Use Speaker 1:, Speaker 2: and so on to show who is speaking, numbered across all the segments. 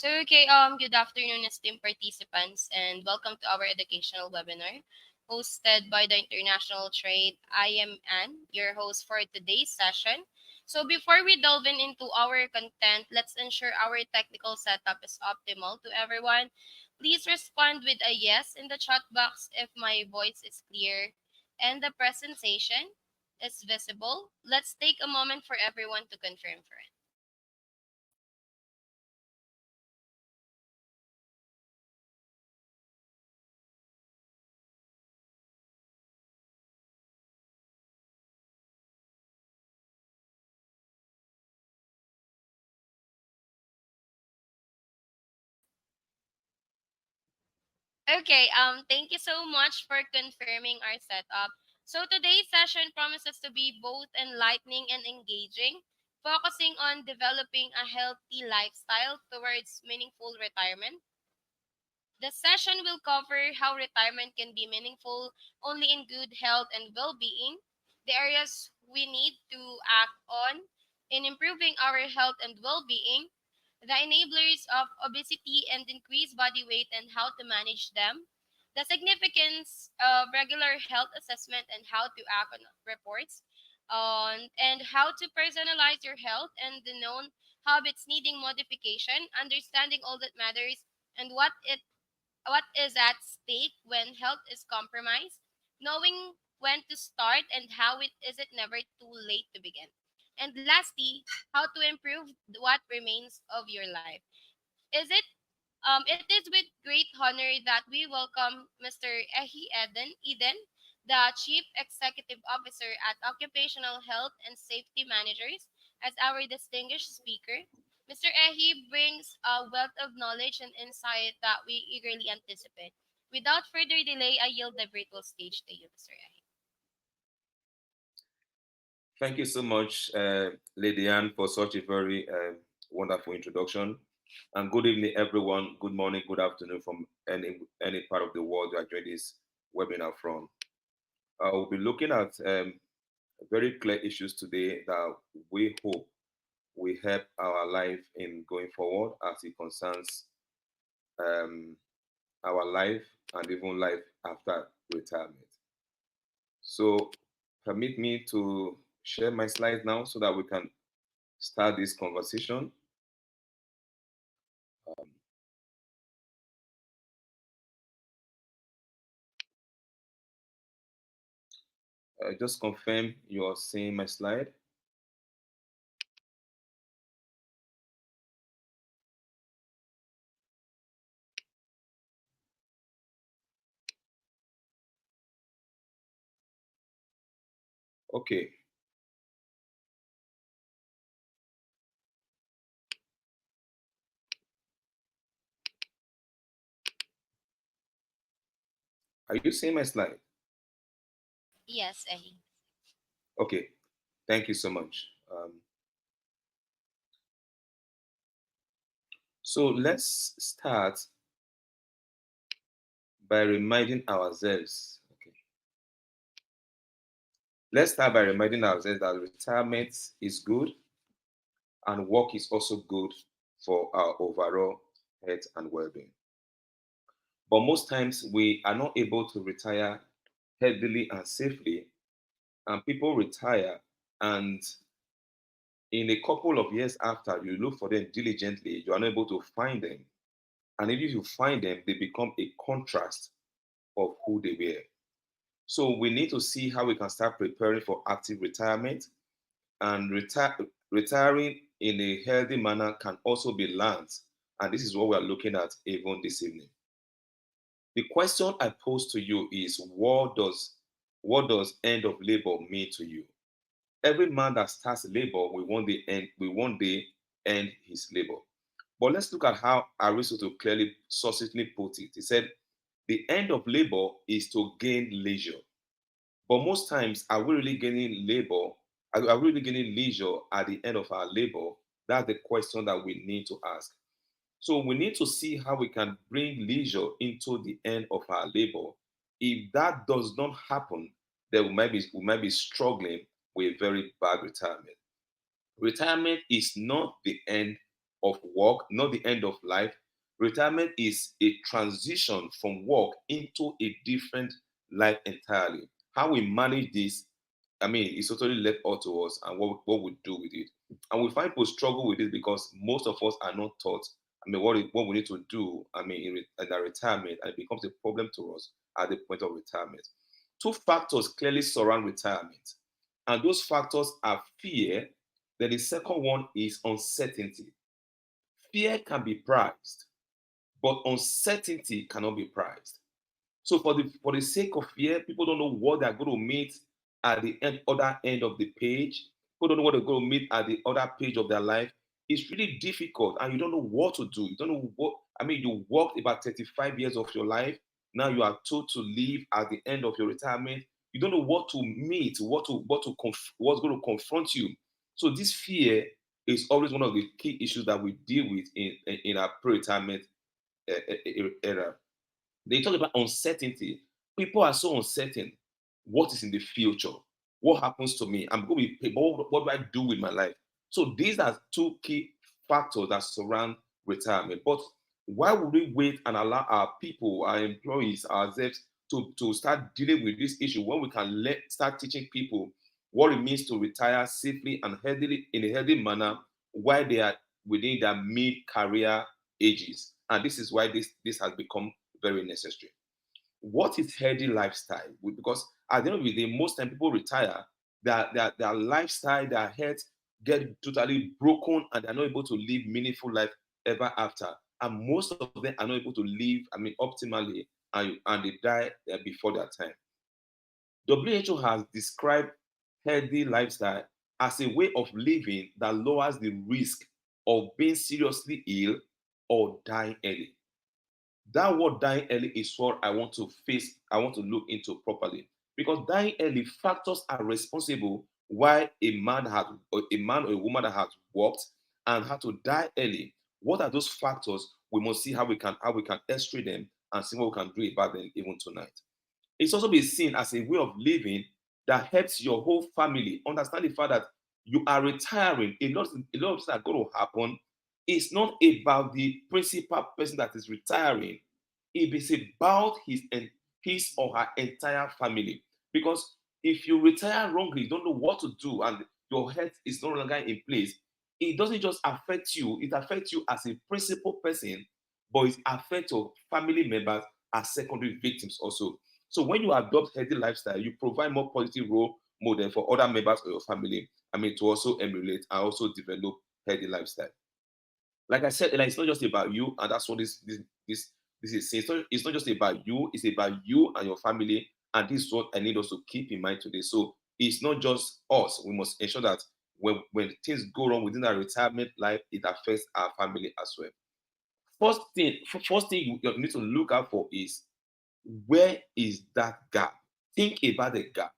Speaker 1: Good afternoon, esteemed participants, and welcome to our educational webinar hosted by the International Trade. I am Anne, your host for today's session. So, before we delve into our content, let's ensure our technical setup is optimal to everyone. Please respond with a yes in the chat box if my voice is clear and the presentation is visible. Let's take a moment for everyone to confirm for it. Thank you so much for confirming our setup. So today's session promises to be both enlightening and engaging, focusing on developing a healthy lifestyle towards meaningful retirement. The session will cover how retirement can be meaningful only in good health and well-being, the areas we need to act on in improving our health and well-being, the enablers of obesity and increased body weight and how to manage them, the significance of regular health assessment and how to act on reports, and how to personalize your health and the known habits needing modification, understanding all that matters and what is at stake when health is compromised, knowing when to start and how it is it never too late to begin. And lastly, how to improve what remains of your life. It is with great honor that we welcome Mr. Eden, the Chief Executive Officer at Occupational Health and Safety Managers, as our distinguished speaker. Mr. Ehi brings a wealth of knowledge and insight that we eagerly anticipate. Without further delay, I yield the virtual stage to you, Mr. Ehi.
Speaker 2: Thank you so much, Lady Anne, for such a very wonderful introduction. And good evening, everyone. Good morning, good afternoon from any part of the world you are joining this webinar from. We'll be looking at very clear issues today that we hope will help our life in going forward as it concerns um, our life and even life after retirement. So, permit me to share my slides now so that we can start this conversation. Um, just confirm you're seeing my slide. Okay. Are you seeing my slide?
Speaker 1: Yes, Ehi.
Speaker 2: Okay. Thank you so much. So let's start by reminding ourselves. Okay. Let's start by reminding ourselves that retirement is good and work is also good for our overall health and well-being. But most times we are not able to retire healthily and safely, and people retire, and in a couple of years after you look for them diligently, you are not able to find them. And if you find them, they become a contrast of who they were. So we need to see how we can start preparing for active retirement, and retiring in a healthy manner can also be learned. And this is what we are looking at even this evening. The question I pose to you is what does end of labor mean to you? Every man that starts labor will one day end his labor. But let's look at how Aristotle clearly succinctly put it. He said, the end of labor is to gain leisure. But most times, are we really gaining labor? Are we really gaining leisure at the end of our labor? That's the question that we need to ask. So we need to see how we can bring leisure into the end of our labor. If that does not happen, then we might be struggling with a very bad retirement. Retirement is not the end of work, not the end of life. Retirement is a transition from work into a different life entirely. How we manage this, I mean, it's totally left up to us and what we do with it. And we find people struggle with it because most of us are not taught, I mean, what we need to do, I mean, in our retirement, and it becomes a problem to us at the point of retirement. Two factors clearly surround retirement, and those factors are fear. Then the second one is uncertainty. Fear can be priced, but uncertainty cannot be priced. So for the sake of fear, people don't know what they're going to meet at the other end of the page. People don't know what they're going to meet at the other page of their life. It's really difficult, and you don't know what to do. You don't know what. I mean, you worked about 35 years of your life. Now you are told to leave at the end of your retirement. You don't know what to meet, what's going to confront you. So this fear is always one of the key issues that we deal with in our pre-retirement era. They talk about uncertainty. People are so uncertain. What is in the future? What happens to me? I'm going to be paid, but what do I do with my life? So these are two key factors that surround retirement. But why would we wait and allow our people, our employees, ourselves to start dealing with this issue when we can start teaching people what it means to retire safely and healthily in a healthy manner while they are within their mid-career ages? And this is why this has become very necessary. What is healthy lifestyle? Because at the end of the day, most time people retire, their lifestyle, their health get totally broken, and they're not able to live meaningful life ever after. And most of them are not able to live, I mean, optimally, and they die before their time. WHO has described healthy lifestyle as a way of living that lowers the risk of being seriously ill or dying early. That word dying early is what I want to look into properly. Because dying early factors are responsible why a man or a woman that has worked and had to die early. What are those factors? We must see how we can x-ray them and see what we can do about them even tonight. It's also been seen as a way of living that helps your whole family understand the fact that you are retiring. A lot of things are going to happen. It's not about the principal person that is retiring. It is about his or her entire family. Because if you retire wrongly, you don't know what to do, and your health is no longer in place, it doesn't just affect you, it affects you as a principal person, but it affects your family members as secondary victims also. So when you adopt healthy lifestyle, you provide more positive role model for other members of your family. I mean, to also emulate and also develop healthy lifestyle. Like I said, like, it's not just about you, and that's what this is saying. It's not just about you; it's about you and your family, and this is what I need us to keep in mind today. So it's not just us. We must ensure that when things go wrong within our retirement life, it affects our family as well. First thing you need to look out for is, where is that gap? Think about the gap.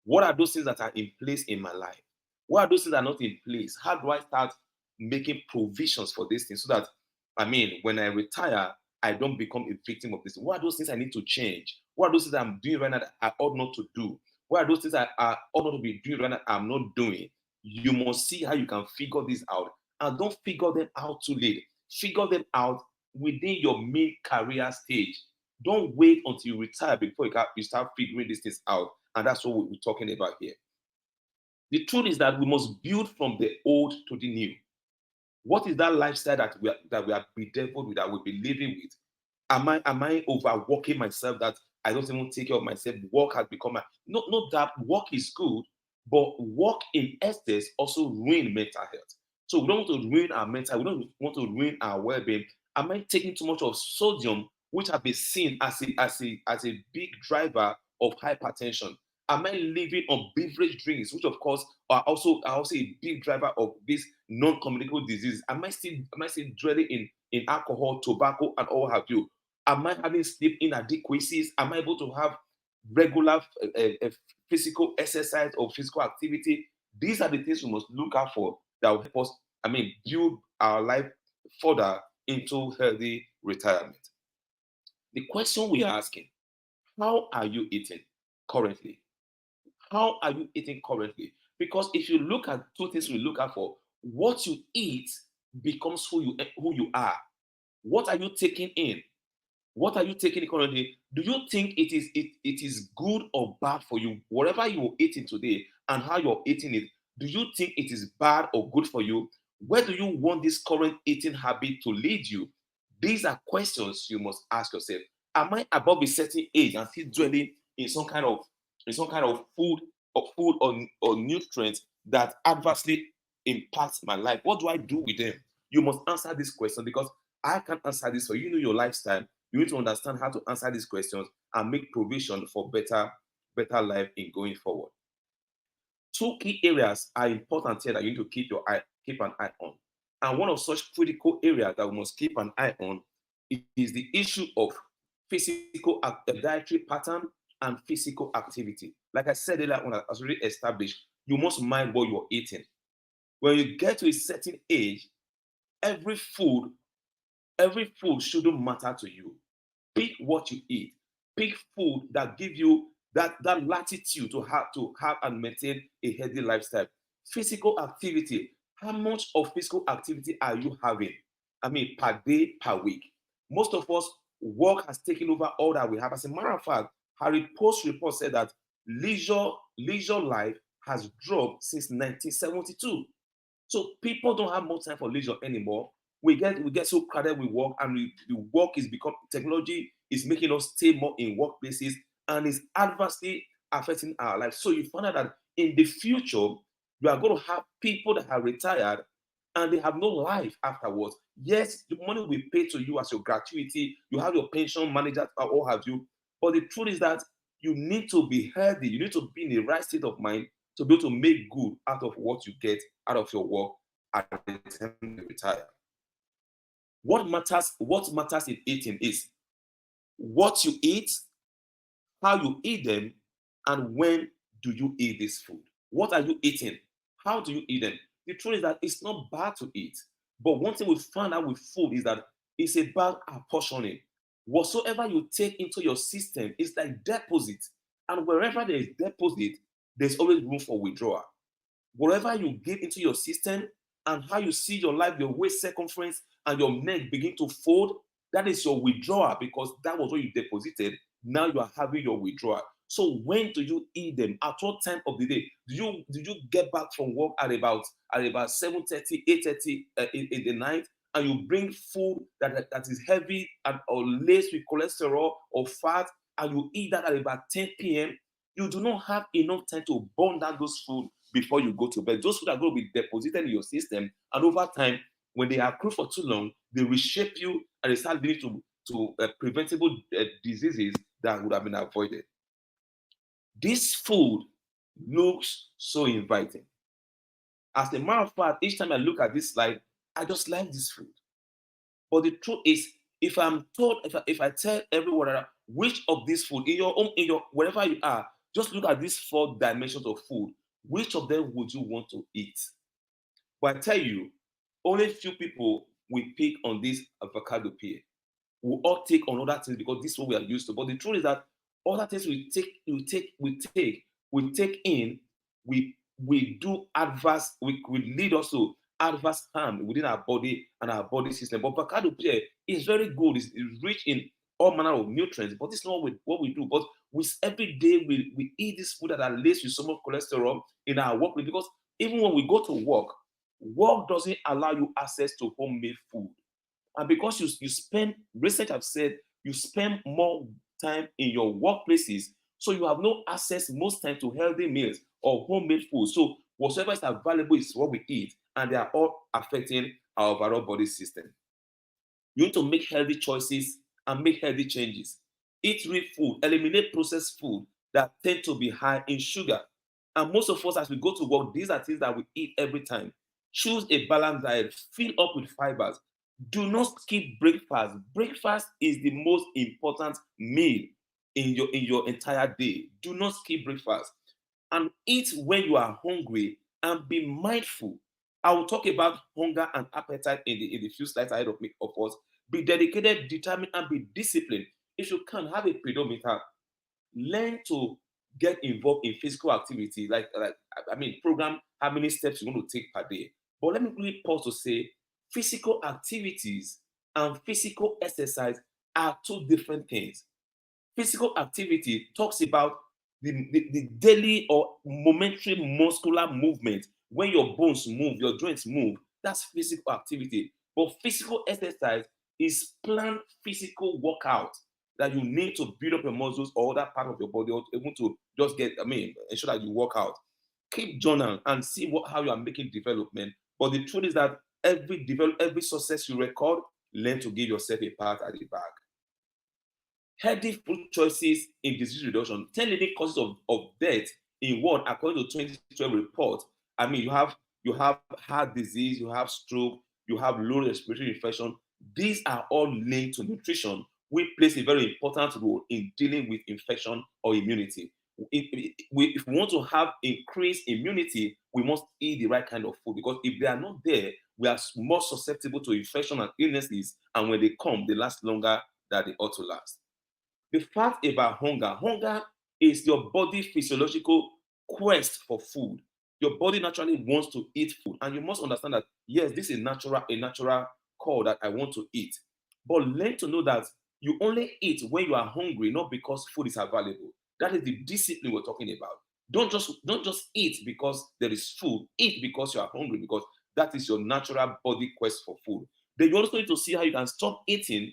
Speaker 2: What are those things that are in place in my life? What are those things that are not in place? How do I start making provisions for these things so that, I mean, when I retire, I don't become a victim of this? What are those things I need to change? What are those things that I'm doing right now that I ought not to do? What are those things that I ought not to be doing right now I'm not doing? You must see how you can figure this out, and don't figure them out too late. Figure them out within your mid career stage. Don't wait until you retire before you start figuring these things out. And that's what we're talking about here. The truth is that we must build from the old to the new. What is that lifestyle that we are bedeviled with, that we'll be living with? Am I overworking myself that I don't even take care of myself? Work has become a not that work is good, but work in excess also ruin mental health. So we don't want to ruin our mental, we don't want to ruin our well-being. Am I taking too much of sodium, which have been seen as a big driver of hypertension? Am I living on beverage drinks, which of course are also a big driver of this non-communicable disease? Am I still dwelling in alcohol, tobacco, and all have you? Am I having sleep inadequacies? Am I able to have regular physical exercise or physical activity? These are the things we must look out for that will help us, I mean, build our life further into healthy retirement. The question we are asking: how are you eating currently? How are you eating currently? Because if you look at two things we look at for, what you eat becomes who you are. What are you taking in? What are you taking currently? Do you think it is good or bad for you? Whatever you're eating today and how you're eating it, do you think it is bad or good for you? Where do you want this current eating habit to lead you? These are questions you must ask yourself. Am I above a certain age and still dwelling in some kind of food or nutrients that adversely impacts my life? What do I do with them? You must answer this question because I can't answer this for you. You know your lifestyle. You need to understand how to answer these questions and make provision for better life in going forward. Two key areas are important here that you need to keep an eye on. And one of such critical areas that we must keep an eye on is the issue of dietary pattern and physical activity. Like I said earlier, when I was already established, you must mind what you're eating. When you get to a certain age, every food every food shouldn't matter to you. Pick what you eat. Pick food that give you that latitude to have and maintain a healthy lifestyle. Physical activity. How much of physical activity are you having? I mean, per day, per week. Most of us, work has taken over all that we have. As a matter of fact, Harry Post report said that leisure life has dropped since 1972. So people don't have much time for leisure anymore. We get so crowded with work, and the work is become technology is making us stay more in workplaces and is adversely affecting our lives. So you find out that in the future, you are going to have people that are retired and they have no life afterwards. Yes, the money will be paid to you as your gratuity, you have your pension manager or what have you. But the truth is that you need to be healthy, you need to be in the right state of mind to be able to make good out of what you get out of your work at the time you retire. What matters in eating is what you eat, how you eat them, and when do you eat this food. What are you eating? How do you eat them? The truth is that it's not bad to eat, but one thing we found out with food is that it's about apportioning. Whatsoever you take into your system is like deposit, and wherever there is deposit, there's always room for withdrawal. Whatever you get into your system and how you see your life, your waist circumference and your neck begin to fold, that is your withdrawal because that was what you deposited. Now you are having your withdrawal. So when do you eat them? At what time of the day? Do you get back from work at about 7:30, 8:30 in the night, and you bring food that is heavy and or laced with cholesterol or fat, and you eat that at about 10 p.m.? You do not have enough time to burn down those food before you go to bed. Those food are going to be deposited in your system, and over time, when they accrue for too long, they reshape you and they start leading to preventable diseases that would have been avoided. This food looks so inviting. As a matter of fact, each time I look at this slide, I just like this food. But the truth is, if I'm told, if I tell everyone which of these food in your own, in your wherever you are, just look at these four dimensions of food. Which of them would you want to eat? But I tell you, only few people will pick on this avocado pear. We all take on other things because this is what we are used to. But the truth is that other things we take in, we do adverse, we lead us to adverse harm within our body and our body system. But avocado pear is very good, it's rich in all manner of nutrients, but this is not what we do. But every day we eat this food that are laced with so much cholesterol in our workplace because even when we go to work doesn't allow you access to homemade food. And because you spend, research have said, you spend more time in your workplaces, so you have no access most time to healthy meals or homemade food. So whatever is available is what we eat, and they are all affecting our overall body system. You need to make healthy choices and make healthy changes. Eat real food, eliminate processed food that tend to be high in sugar. And most of us, as we go to work, these are things that we eat every time. Choose a balanced diet, fill up with fibers. Do not skip breakfast. Breakfast is the most important meal in your entire day. Do not skip breakfast and eat when you are hungry and be mindful. I will talk about hunger and appetite in the few slides ahead of us. Be dedicated, determined, and be disciplined. If you can have a pedometer, learn to get involved in physical activity. Like I mean, program how many steps you're going to take per day. But let me really pause to say, Physical activities and physical exercise are two different things. Physical activity talks about the daily or momentary muscular movement. When your bones move, your joints move, that's physical activity. But physical exercise is planned physical workout that you need to build up your muscles or that part of your body, or able to just get, ensure that you work out. Keep journal and see how you are making development. But the truth is that every success you record, learn to give yourself a pat at the back. Healthy food choices in disease reduction. 10 leading causes of death in one, according to 2012 report. You have heart disease, you have stroke, you have low respiratory infection. These are all linked to nutrition, which plays a very important role in dealing with infection or immunity. If we want to have increased immunity, we must eat the right kind of food, because if they are not there, we are more susceptible to infection and illnesses, and when they come, they last longer than they ought to last. The fact about hunger is your body physiological quest for food. Your body naturally wants to eat food, and you must understand that yes, this is a natural call that I want to eat. But learn to know that you only eat when you are hungry, not because food is available. That is the discipline we're talking about. Don't just eat because there is food. Eat because you are hungry, because that is your natural body quest for food. Then you also need to see how you can stop eating,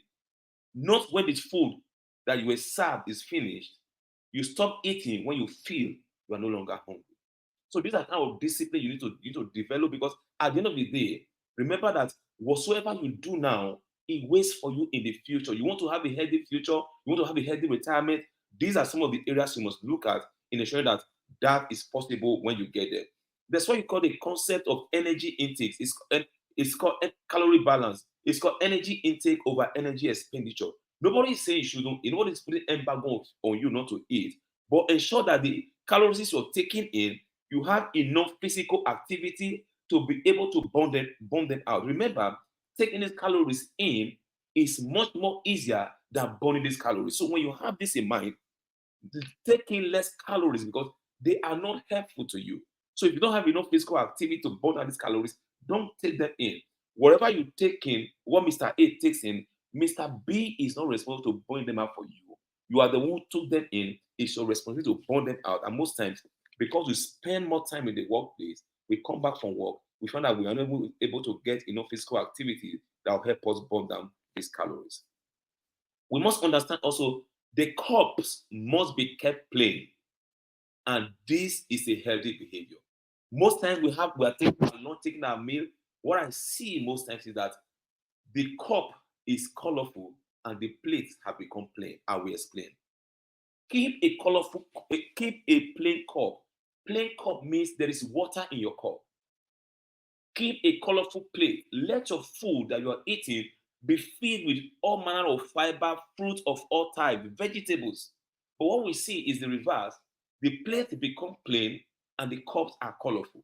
Speaker 2: not when the food that you were served is finished. You stop eating when you feel you are no longer hungry. So these are kind of discipline you need to develop, because at the end of the day, remember that whatsoever you do now, it waits for you in the future. You want to have a healthy future, you want to have a healthy retirement. These are some of the areas you must look at in ensuring that that is possible when you get there. That's why you call the concept of energy intakes. It's called calorie balance. It's called energy intake over energy expenditure. Nobody is saying you shouldn't. Nobody is putting embargo on you not to eat, but ensure that the calories you're taking in, you have enough physical activity to be able to burn them out. Remember, taking these calories in is much more easier than burning these calories. So when you have this in mind, take in less calories because they are not helpful to you. So if you don't have enough physical activity to burn down these calories, don't take them in. Whatever you take in, what Mr. A takes in, Mr. B is not responsible to burn them out for you. You are the one who took them in. It's your responsibility to burn them out. And most times, because we spend more time in the workplace, we come back from work, we find that we are not able to get enough physical activity that will help us burn down these calories. We must understand also the cups must be kept plain, and this is a healthy behavior. Most times we are not taking our meal. What I see most times is that the cup is colorful and the plates have become plain. I will explain. Keep a plain cup. Plain cup means there is water in your cup. Keep a colorful plate. Let your food that you are eating be filled with all manner of fiber, fruit of all types, vegetables. But what we see is the reverse. The plate become plain and the cups are colorful.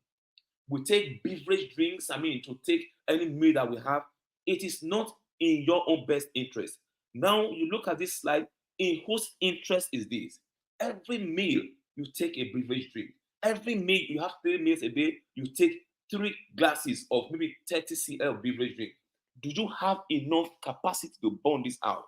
Speaker 2: We take beverage drinks, to take any meal that we have, it is not in your own best interest. Now you look at this slide, in whose interest is this? Every meal you take a beverage drink. Every meal you have 3 meals a day, you take 3 glasses of maybe 30 cl beverage drink. Do you have enough capacity to burn this out?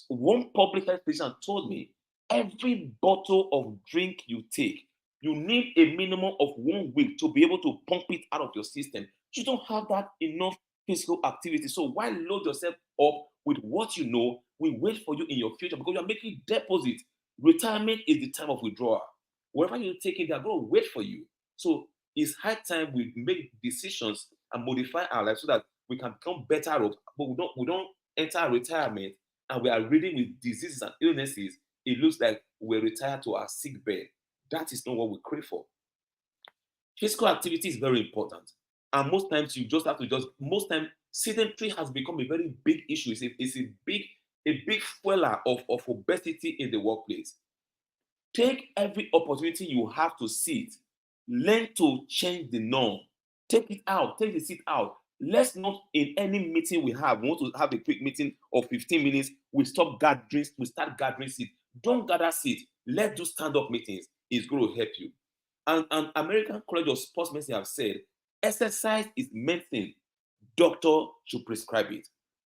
Speaker 2: One public health physician told me every bottle of drink you take, you need a minimum of 1 week to be able to pump it out of your system. You don't have that enough physical activity. So why load yourself up with what you know will wait for you in your future, because you're making deposit. Retirement is the time of withdrawal. Whatever you take in, they're going to wait for you. So it's high time we make decisions and modify our lives so that we can become better off, but we don't enter retirement and we are reading with diseases and illnesses. It looks like we're retired to our sick bed. That is not what we crave for. Physical activity is very important. And most times you just have to most times sedentary has become a very big issue. It's a big fueler of obesity in the workplace. Take every opportunity you have to sit. Learn to change the norm. Take it out. Take the seat out. Let's not in any meeting we want to have a quick meeting of 15 minutes. We start gathering seat. Don't gather seat. Let's do stand-up meetings. It's going to help you. And American College of Sports Medicine have said exercise is medicine. doctor should prescribe it.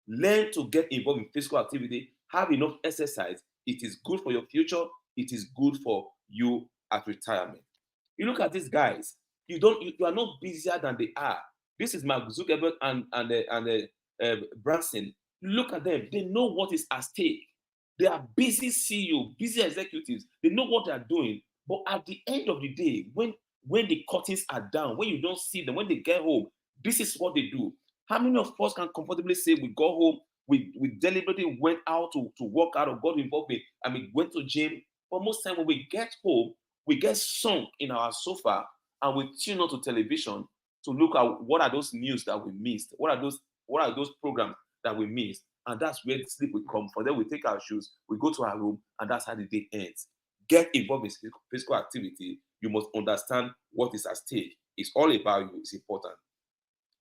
Speaker 2: Learn to get involved in physical activity, have enough exercise. It is good for your future, it is good for you at retirement. You look at these guys, you are not busier than they are. This is Mark Zuckerberg and Branson. Look at them, they know what is at stake. They are busy CEO, busy executives. They know what they are doing. But at the end of the day, when the curtains are down, when you don't see them, when they get home, this is what they do. How many of us can comfortably say we go home, we deliberately went out to work out or got involved in, went to gym. But most time when we get home, we get sunk in our sofa and we tune on to television to look at what are those news that we missed, what are those programs that we missed, and that's where the sleep will come. For then we take our shoes, we go to our room, and that's how the day ends. Get involved in physical activity. You must understand what is at stake. It's all about you. It's important.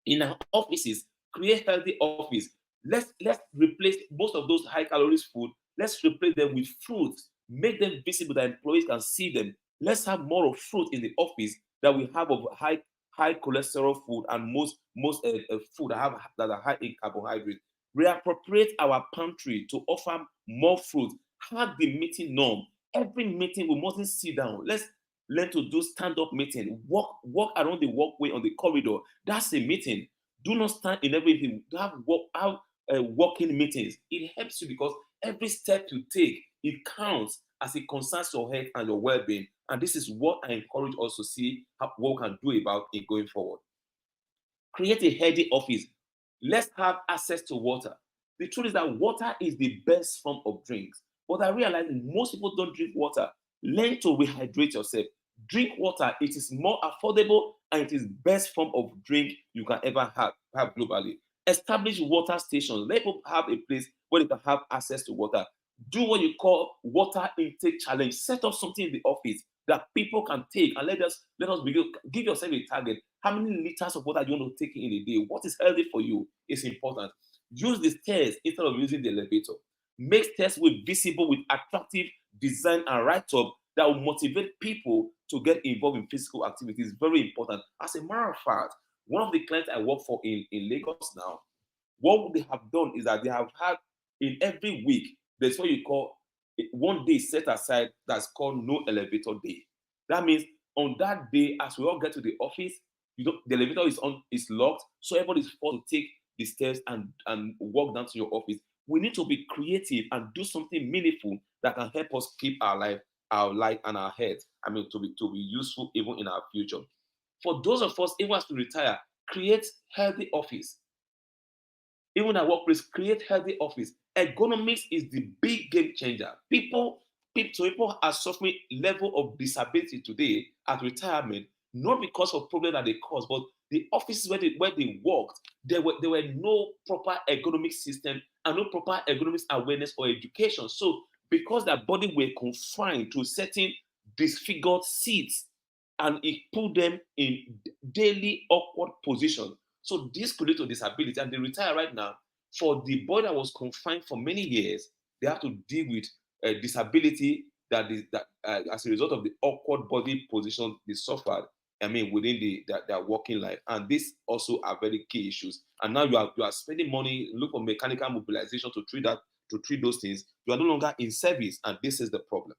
Speaker 2: In our offices, create healthy office. Let's replace most of those high calories food. Let's replace them with fruits. Make them visible that employees can see them. Let's have more of fruit in the office that we have of high cholesterol food and most food that are high in carbohydrate. Reappropriate our pantry to offer more fruit. Have the meeting norm. Every meeting we mustn't sit down. Let's learn to do stand-up meeting. Walk around the walkway on the corridor. That's a meeting. Do not stand in everything. Have walking meetings. It helps you because every step you take, it counts as it concerns your health and your well-being. And this is what I encourage us to see what we can do about it going forward. Create a healthy office. Let's have access to water. The truth is that water is the best form of drinks. But I realize that most people don't drink water. Learn to rehydrate yourself. Drink water. It is more affordable and it is best form of drink you can ever have globally. Establish water stations. Let people have a place where they can have access to water. Do what you call water intake challenge. Set up something in the office that people can take and let us begin. Give yourself a target. How many liters of water do you want to take in a day? What is healthy for you is important. Use the stairs instead of using the elevator. Make stairs with visible, with attractive design and write up that will motivate people to get involved in physical activities. Very important. As a matter of fact, one of the clients I work for in Lagos now, what they have done is that they have had in every week, there's what you call one day set aside that's called no elevator day. That means on that day, as we all get to the office, the elevator is locked, so everybody is forced to take the stairs and walk down to your office. We need to be creative and do something meaningful that can help us keep our life and our head. To be useful even in our future. For those of us even as to retire, create healthy office. Even at workplace, create healthy office. Ergonomics is the big game changer. People are suffering level of disability today at retirement, not because of problems that they cause, but the offices where they worked, there were no proper ergonomic system and no proper ergonomics awareness or education. So because their body were confined to certain disfigured seats, and it put them in daily awkward position. So this could lead to disability, and they retire right now. For the boy that was confined for many years, they have to deal with disability that as a result of the awkward body position they suffered. Within their working life, and these also are very key issues. And now you are spending money, look for mechanical mobilization to treat those things. You are no longer in service, and this is the problem.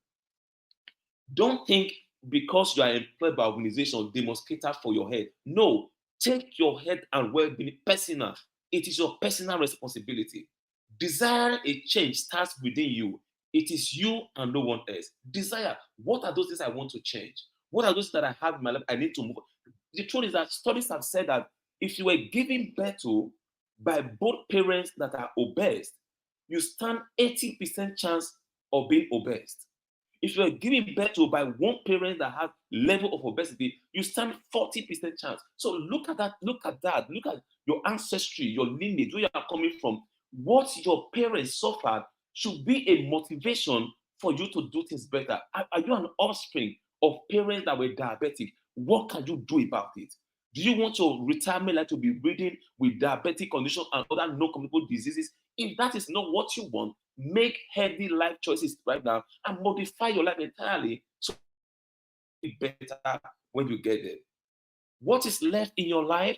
Speaker 2: Don't think because you are employed by organization, they must cater for your head. No, take your head and well-being personal. It is your personal responsibility. Desire a change starts within you. It is you and no one else. Desire. What are those things I want to change? What are those that I have in my life I need to move? The truth is that studies have said that if you were given birth to by both parents that are obese, you stand 80% chance of being obese. If you are giving birth to by one parent that has level of obesity, you stand 40% chance. So look at that, look at your ancestry, your lineage, where you are coming from. What your parents suffered should be a motivation for you to do things better. Are you an offspring of parents that were diabetic? What can you do about it? Do you want your retirement life to be ridden with diabetic condition and other non-communicable diseases? If that is not what you want, make healthy life choices right now and modify your life entirely so it better when you get there. What is left in your life?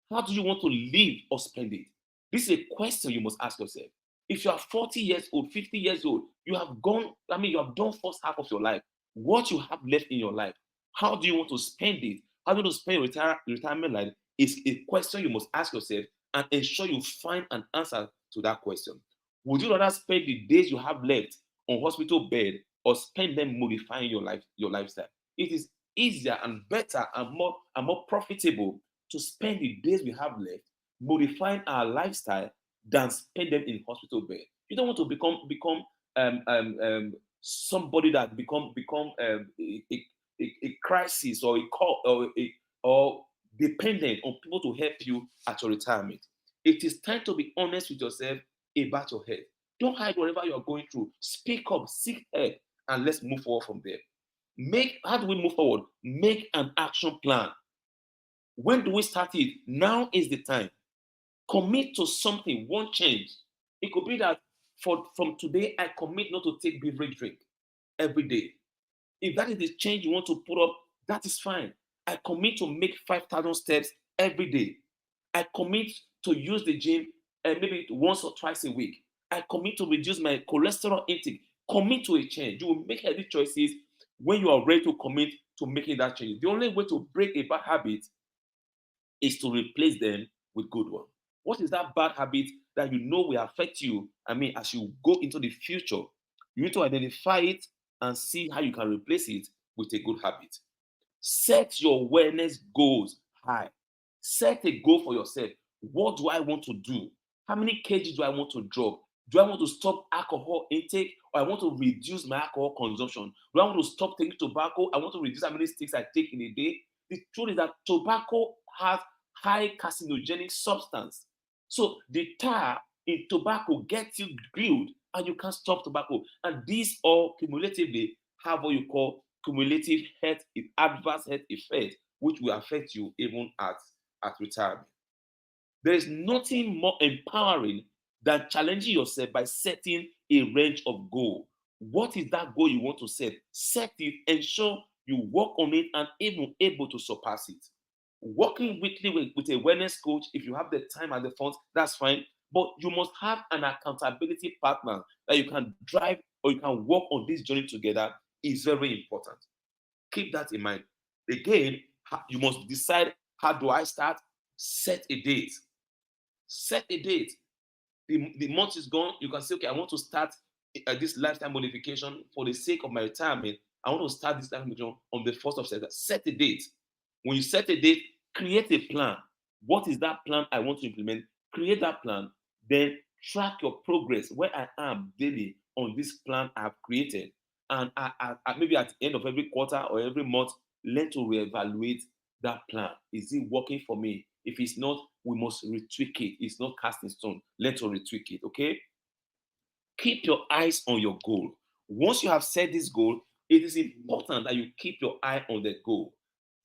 Speaker 2: How do you want to live or spend it? This is a question you must ask yourself. If you are 40 years old, 50 years old, you have gone, you have done first half of your life. What you have left in your life, how do you want to spend it? How do you want to spend your retirement life is a question you must ask yourself and ensure you find an answer to that question. Would you rather spend the days you have left on hospital bed or spend them modifying your lifestyle? It is easier and better and more profitable to spend the days we have left modifying our lifestyle than spend them in hospital bed. You don't want to become somebody that become a crisis or a call or dependent on people to help you at your retirement. It is time to be honest with yourself about your health. Don't hide whatever you are going through. Speak up, seek help, and let's move forward from there. Make How do we move forward? Make an action plan. When do we start it? Now is the time. Commit to something, one change. It could be that from today, I commit not to take beverage drink every day. If that is the change you want to put up, that is fine. I commit to make 5,000 steps every day. I commit to use the gym maybe once or twice a week. I commit to reduce my cholesterol intake. Commit to a change. You will make healthy choices when you are ready to commit to making that change. The only way to break a bad habit is to replace them with good one. What is that bad habit that you know will affect you? As you go into the future, you need to identify it and see how you can replace it with a good habit. Set your wellness goals high. Set a goal for yourself. What do I want to do? How many kg do I want to drop? Do I want to stop alcohol intake or I want to reduce my alcohol consumption? Do I want to stop taking tobacco? I want to reduce how many sticks I take in a day. The truth is that tobacco has high carcinogenic substance. So the tar in tobacco gets you grilled and you can't stop tobacco. And these all cumulatively have what you call cumulative adverse health effect, which will affect you even at retirement. There is nothing more empowering than challenging yourself by setting a range of goals. What is that goal you want to set? Set it, ensure you work on it and even able to surpass it. Working weekly with a wellness coach, if you have the time and the funds, that's fine. But you must have an accountability partner that you can drive or you can work on this journey together is very important. Keep that in mind. Again, you must decide, how do I start? Set a date. Set a date. The month is gone. You can say, okay, I want to start this lifestyle modification for the sake of my retirement. I want to start this lifestyle modification on the 1st of September. Set a date. When you set a date, create a plan. What is that plan I want to implement? Create that plan. Then track your progress, where I am daily on this plan I've created. And maybe at the end of every quarter or every month, learn to reevaluate that plan. Is it working for me? If it's not, we must retweak it. It's not cast in stone. Learn to retweak it. Okay? Keep your eyes on your goal. Once you have set this goal, it is important that you keep your eye on the goal.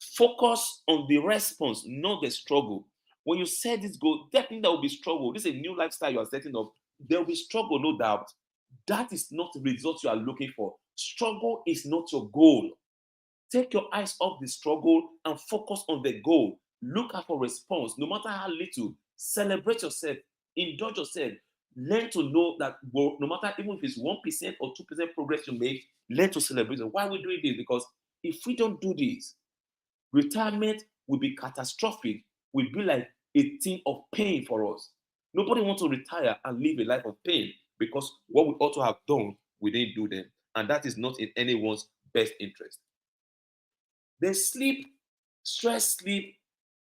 Speaker 2: Focus on the response, not the struggle. When you set this goal, definitely there will be struggle. This is a new lifestyle you are setting up. There will be struggle, no doubt. That is not the result you are looking for. Struggle is not your goal. Take your eyes off the struggle and focus on the goal. Look out for response, no matter how little. Celebrate yourself, indulge yourself. Learn to know that no matter even if it's 1% or 2% progress you make, learn to celebrate it. Why are we doing this? Because if we don't do this, retirement will be catastrophic, will be like a thing of pain for us. Nobody wants to retire and live a life of pain because what we ought to have done, we didn't do them. And that is not in anyone's best interest. Then sleep, stress sleep,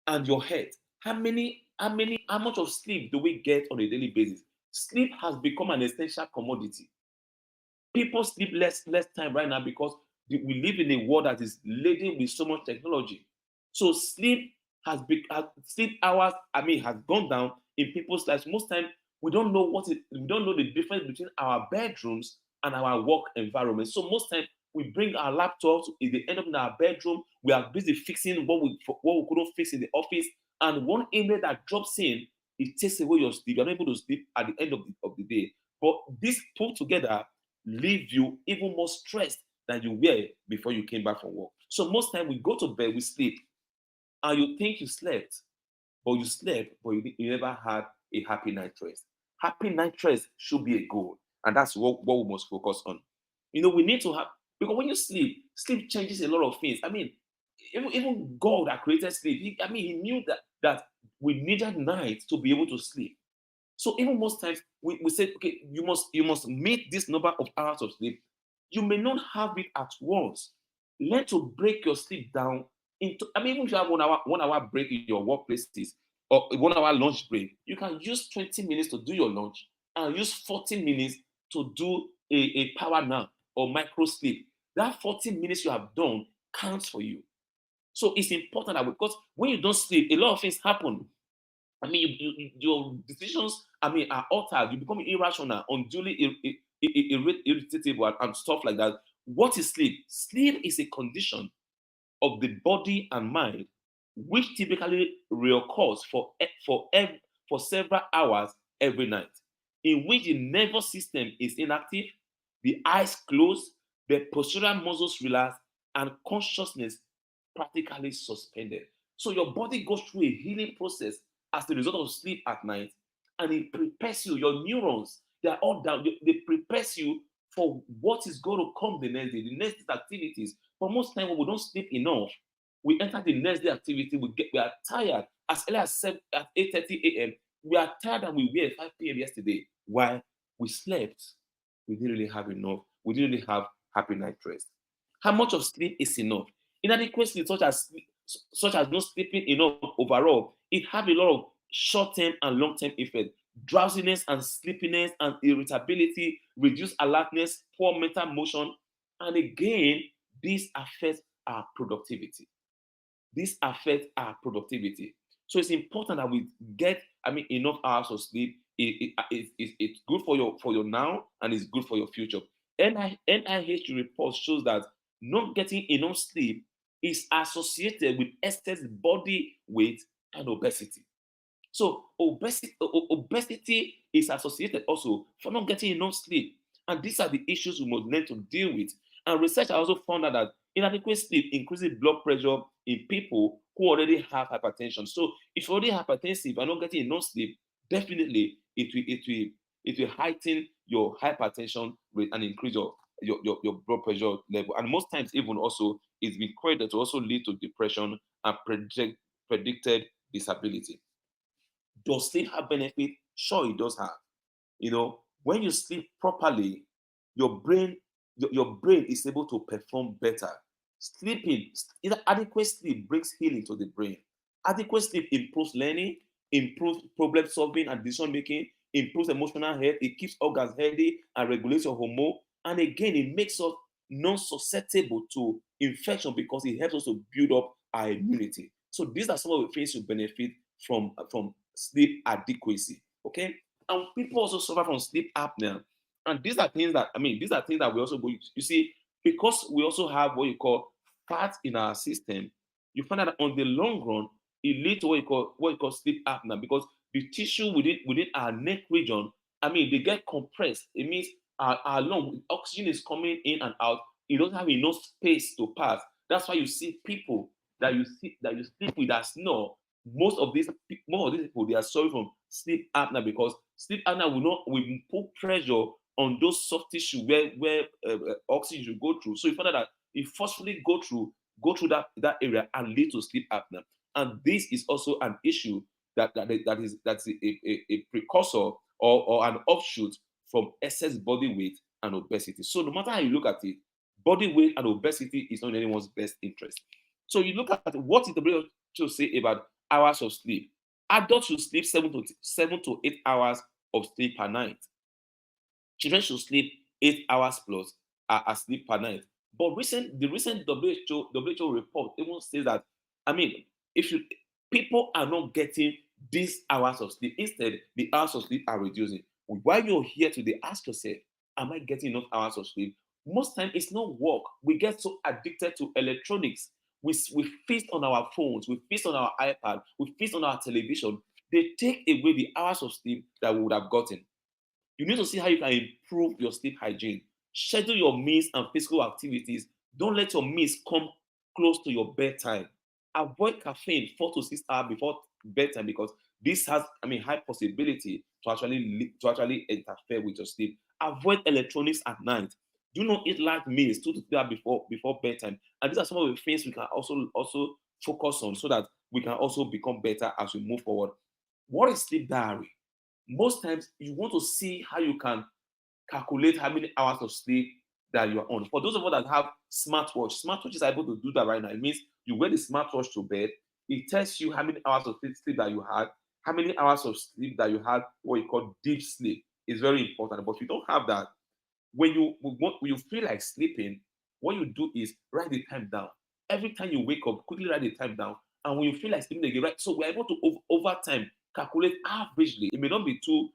Speaker 2: and your health. How much of sleep do we get on a daily basis? Sleep has become an essential commodity. People sleep less time right now because we live in a world that is laden with so much technology. So sleep hours, has gone down in people's lives. Most time we don't know the difference between our bedrooms and our work environment. So most time we bring our laptops, if they end up in our bedroom, we are busy fixing what we couldn't fix in the office. And one email that drops in, it takes away your sleep. You're not able to sleep at the end of the day. But this put together leave you even more stressed than you were before you came back from work. So most time we go to bed, we sleep, and you think you slept. but you slept, but you never had a happy night rest. Happy night rest should be a goal, and that's what we must focus on. We need to have, because when you sleep, sleep changes a lot of things. I mean, even God that created sleep, he knew that we needed night to be able to sleep. So even most times we say, okay, you must meet this number of hours of sleep. You may not have it at once. Learn to break your sleep down into. I mean, even if you have 1 hour break in your workplaces or a 1 hour lunch break, you can use 20 minutes to do your lunch and use 40 minutes to do a power nap or micro sleep. That 40 minutes you have done counts for you. So it's important that, because when you don't sleep, a lot of things happen. I mean, your decisions, I mean, are altered. You become irrational, unduly irritable, and stuff like that. What is sleep? Sleep is a condition of the body and mind, which typically reoccurs for several hours every night, in which the nervous system is inactive, the eyes close, the postural muscles relax, and consciousness practically suspended. So your body goes through a healing process as the result of sleep at night, and it prepares you. Your neurons, they are all down. They prepares you for what is going to come the next day, the next activities. But most time when we don't sleep enough, we enter the next day activity. We are tired as early as 8:30 a.m. We are tired and we were at 5 p.m. yesterday. Why? We slept. We didn't really have enough. We didn't really have happy night rest. How much of sleep is enough? Inadequate sleep, such as not sleeping enough overall, it have a lot of short-term and long-term effects. Drowsiness and sleepiness and irritability, reduced alertness, poor mental motion, and again, this affects our productivity. This affects our productivity. So it's important that we get, I mean, enough hours of sleep. It's good for your now, and it's good for your future. NIH report shows that not getting enough sleep is associated with excess body weight and obesity. So obesity is associated also for not getting enough sleep. And these are the issues we must learn to deal with. And research has also found out that inadequate sleep increases blood pressure in people who already have hypertension. So if you're already hypertensive and not getting enough sleep, definitely it will heighten your hypertension rate and increase your blood pressure level. And most times, even also, it's been credited to also lead to depression and predicted disability. Does sleep have benefit? Sure, it does have. When you sleep properly, your brain is able to perform better. Sleeping, adequate sleep brings healing to the brain. Adequate sleep improves learning, improves problem solving and decision making, improves emotional health. It keeps organs healthy and regulates your hormone. And again, it makes us non-susceptible to infection because it helps us to build up our immunity. So these are some of the things you benefit from sleep adequacy. Okay, and people also suffer from sleep apnea, and these are things that we also go. You see, because we also have what you call fat in our system, you find out that on the long run, it leads to what you call sleep apnea because the tissue within our neck region, I mean, they get compressed. It means our lung oxygen is coming in and out. It doesn't have enough space to pass. That's why you see people that you sleep with that snore. Most of these people, they are suffering from sleep apnea because sleep apnea will put pressure on those soft tissue where oxygen should go through. So you find out that it forcefully go through that area and lead to sleep apnea. And this is also an issue that's a precursor or an offshoot from excess body weight and obesity. So no matter how you look at it, body weight and obesity is not in anyone's best interest. So you look at what is the WHO say about hours of sleep. Adults should sleep 7 to 8 hours of sleep per night. Children should sleep 8 hours plus sleep per night. But the recent WHO report even says that, I mean, if you people are not getting these hours of sleep, instead the hours of sleep are reducing. While you're here today, ask yourself, am I getting enough hours of sleep? Most time it's not work. We get so addicted to electronics. We feast on our phones, we feast on our iPad, we feast on our television. They take away the hours of sleep that we would have gotten. You need to see how you can improve your sleep hygiene. Schedule your meals and physical activities. Don't let your meals come close to your bedtime. Avoid caffeine 4 to 6 hours bedtime because this has, high possibility to actually interfere with your sleep. Avoid electronics at night. Do not eat large meals 2 to 3 hours before bedtime. And these are some of the things we can also focus on so that we can also become better as we move forward. What is sleep diary? Most times you want to see how you can calculate how many hours of sleep that you are on. For those of us that have smartwatch is able to do that right now. It means you wear the smartwatch to bed. It tells you how many hours of sleep that you had, how many hours of sleep that you had, what you call deep sleep. Is very important. But if you don't have that, when you feel like sleeping, what you do is write the time down. Every time you wake up, quickly write the time down. And when you feel like sleeping again, right? So we're able to over time calculate averagely. It may not be too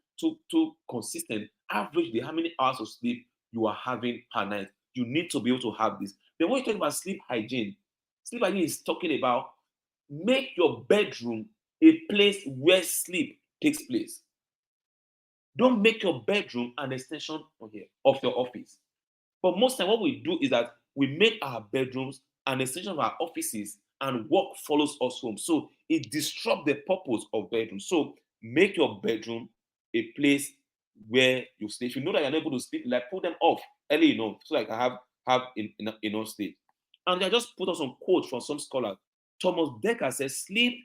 Speaker 2: consistent. Averagely, how many hours of sleep you are having per night. You need to be able to have this. Then when you talk about sleep hygiene is talking about make your bedroom a place where sleep takes place. Don't make your bedroom an extension of your office. But most time, what we do is that we make our bedrooms an extension of our offices, and work follows us home. So it disrupts the purpose of bedroom. So make your bedroom a place where you sleep. If you know that you're not able to sleep, like put them off early enough so like I have enough sleep. And I just put on some quotes from some scholars. Thomas Dekker says, sleep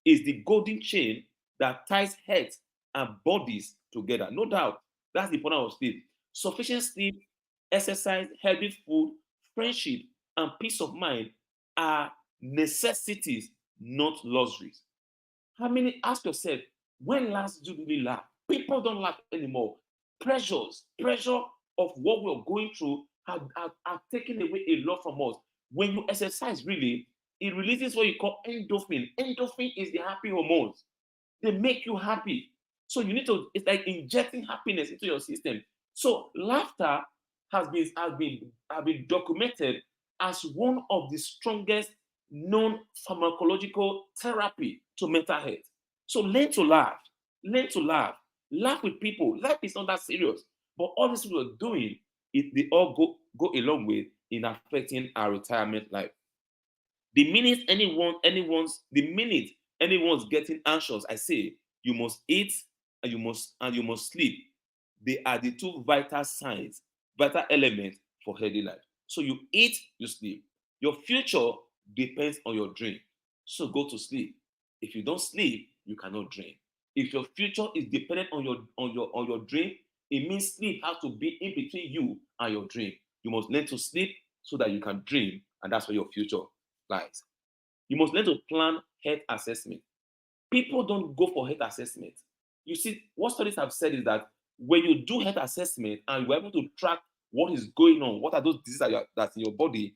Speaker 2: is the golden chain that ties heads and bodies together. No doubt, that's the importance of sleep. Sufficient sleep, exercise, healthy food, friendship, and peace of mind are necessities, not luxuries. How many ask yourself, when last did you really laugh? People don't laugh anymore. Pressure of what we're going through have taken away a lot from us. When you exercise, really, it releases what you call endorphin. Endorphin is the happy hormones. They make you happy. So you need to, it's like injecting happiness into your system. So laughter has been documented as one of the strongest known pharmacological therapy to mental health. So learn to laugh. Learn to laugh. Laugh with people. Life is not that serious. But all this we're doing, they all go a long way in affecting our retirement life. The minute anyone's getting anxious, I say you must eat and you must sleep. They are the two vital elements for healthy life. So you eat, you sleep. Your future depends on your dream. So go to sleep. If you don't sleep, you cannot dream. If your future is dependent on your dream, it means sleep has to be in between you and your dream. You must learn to sleep so that you can dream, and that's where your future lies. You must learn to plan health assessment. People don't go for health assessment. You see, what studies have said is that when you do health assessment and you're able to track what is going on, what are those diseases that's in your body,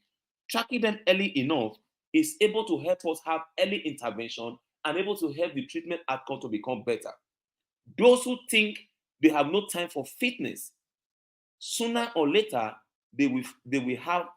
Speaker 2: tracking them early enough is able to help us have early intervention and able to help the treatment outcome to become better. Those who think they have no time for fitness, sooner or later they will have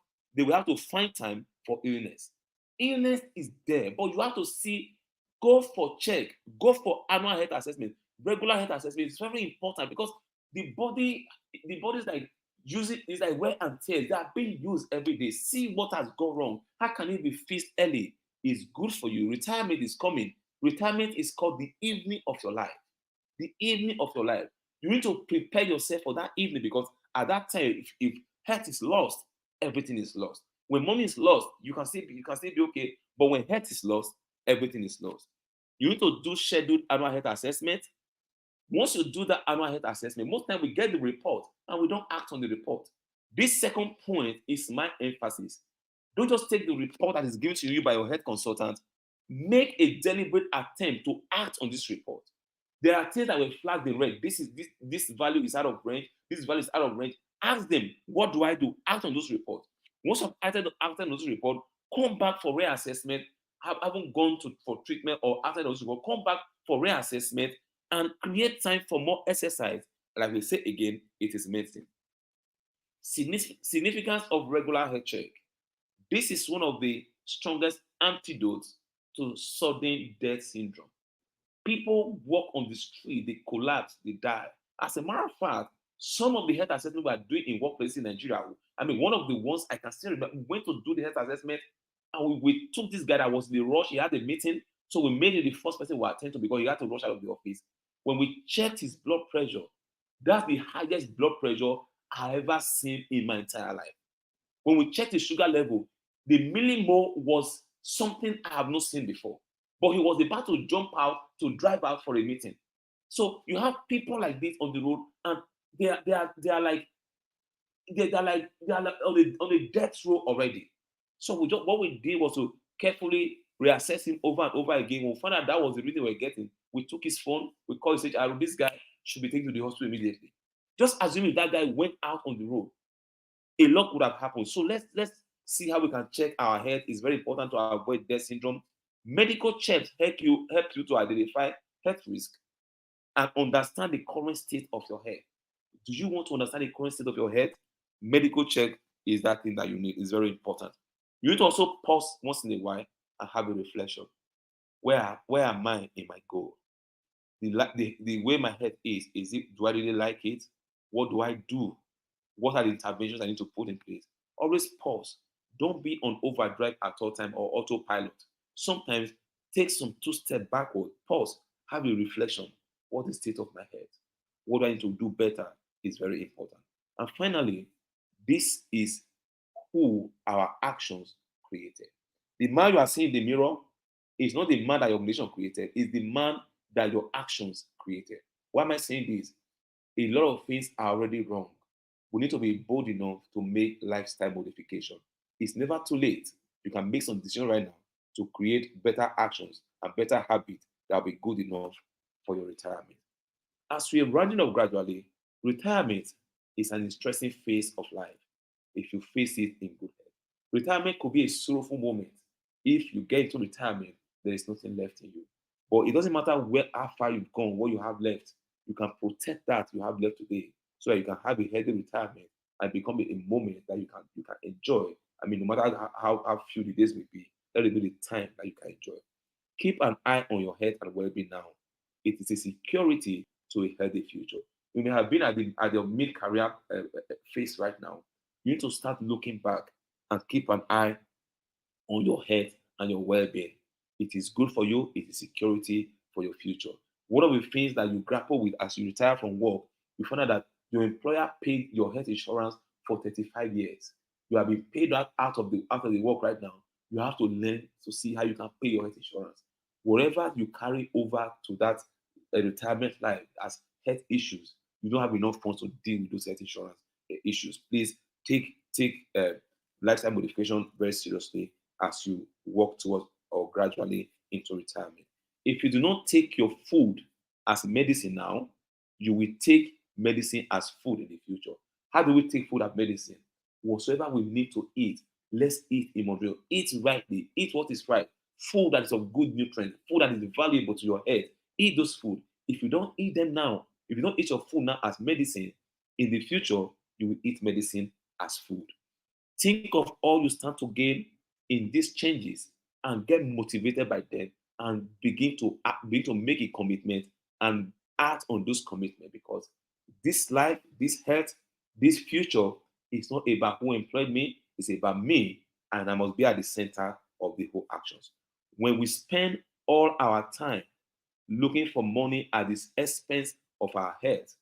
Speaker 2: to find time for illness. Illness is there, but you have to see, go for check, go for annual health assessment, regular health assessment. It's very important because the body is like using, is like wear and tear. They are being used every day. See what has gone wrong. How can it be fixed early? It's good for you. Retirement is coming. Retirement is called the evening of your life. The evening of your life. You need to prepare yourself for that evening because at that time, if health is lost, everything is lost. When money is lost, you can still be okay. But when health is lost, everything is lost. You need to do scheduled annual health assessment. Once you do that annual health assessment, most time we get the report and we don't act on the report. This second point is my emphasis. Don't just take the report that is given to you by your health consultant. Make a deliberate attempt to act on this report. There are things that will flag the red. This value is out of range. This value is out of range. Ask them, what do I do? Act on those reports. Once you've acted on those report, come back for reassessment. Haven't gone for treatment or after those report, come back for reassessment and create time for more exercise. Like we say again, it is medicine. Significance of regular health check. This is one of the strongest antidotes to sudden death syndrome. People walk on the street, they collapse, they die. As a matter of fact, some of the health assessment we are doing in workplaces in Nigeria, one of the ones I can still remember, we went to do the health assessment and we took this guy that was in the rush, he had a meeting, So we made it the first person we attend to because he had to rush out of the office. When we checked his blood pressure, that's the highest blood pressure I ever seen in my entire life. When we checked his sugar level, the millimole was something I have not seen before. But he was about to jump out to drive out for a meeting. So you have people like this on the road, and they are like on a death row already. So what we did was to carefully reassess him over and over again. When we found out that was the reason we were getting, we took his phone, we called his HR, this guy should be taken to the hospital immediately. Just assuming that guy went out on the road, a lot would have happened. So let's see how we can check our health. It's very important to avoid death syndrome. Medical checks help you to identify health risk and understand the current state of your health. Do you want to understand the current state of your health? Medical check is that thing that you need. It's very important. You need to also pause once in a while and have a reflection. Where am I in my goal? The way my head is it, do I really like it? What do I do? What are the interventions I need to put in place? Always pause. Don't be on overdrive at all time or autopilot. Sometimes take some two step backward, pause, have a reflection. What is the state of my head? What do I need to do better is very important. And finally, this is who our actions created. The man you are seeing in the mirror is not the man that your relation created, it's the man that your actions created. Why am I saying this? A lot of things are already wrong. We need to be bold enough to make lifestyle modification. It's never too late. You can make some decisions right now to create better actions and better habits that will be good enough for your retirement. As we are rounding up gradually, retirement is an interesting phase of life if you face it in good health. Retirement could be a sorrowful moment. If you get into retirement, there is nothing left in you. But it doesn't matter how far you've gone, what you have left. You can protect that you have left today so that you can have a healthy retirement and become a moment that you can enjoy. I mean, no matter how few the days may be, let it be the time that you can enjoy. Keep an eye on your health and well-being now. It is a security to a healthy future. You may have been at your mid-career phase right now. You need to start looking back and keep an eye on your health and your well-being. It is good for you. It is security for your future. One of the things that you grapple with as you retire from work, you find out that your employer paid your health insurance for 35 years. You have been paid out of the work right now. You have to learn to see how you can pay your health insurance. Whatever you carry over to that retirement life as health issues, you don't have enough funds to deal with those health insurance issues. Please take lifestyle modification very seriously as you walk towards or gradually into retirement. If you do not take your food as medicine now, you will take medicine as food in the future. How do we take food as medicine? Whatsoever we need to eat, let's eat in moderation. Eat rightly. Eat what is right. Food that is of good nutrient. Food that is valuable to your health. Eat those food. If you don't eat them now, if you don't eat your food now as medicine, in the future you will eat medicine as food. Think of all you stand to gain in these changes and get motivated by them and begin to make a commitment and act on those commitments because this life, this health, this future is not about who employed me, it's about me, and I must be at the center of the whole actions. When we spend all our time looking for money at the expense of our health,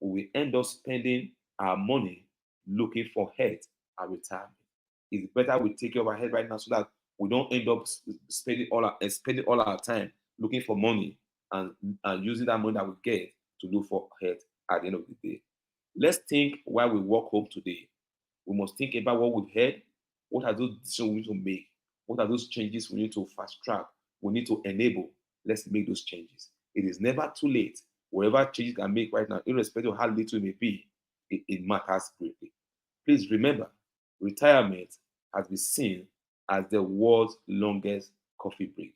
Speaker 2: we will end up spending our money looking for health and retirement. It's better we take care of our health right now so that we don't end up spending all our time looking for money and, and using that money that we get to look for health at the end of the day. Let's think while we walk home today. We must think about what we've heard. What are those decisions we need to make? What are those changes we need to fast track? We need to enable. Let's make those changes. It is never too late. Whatever changes you can make right now, irrespective of how little it may be, it matters greatly. Please remember, retirement has been seen as the world's longest coffee break.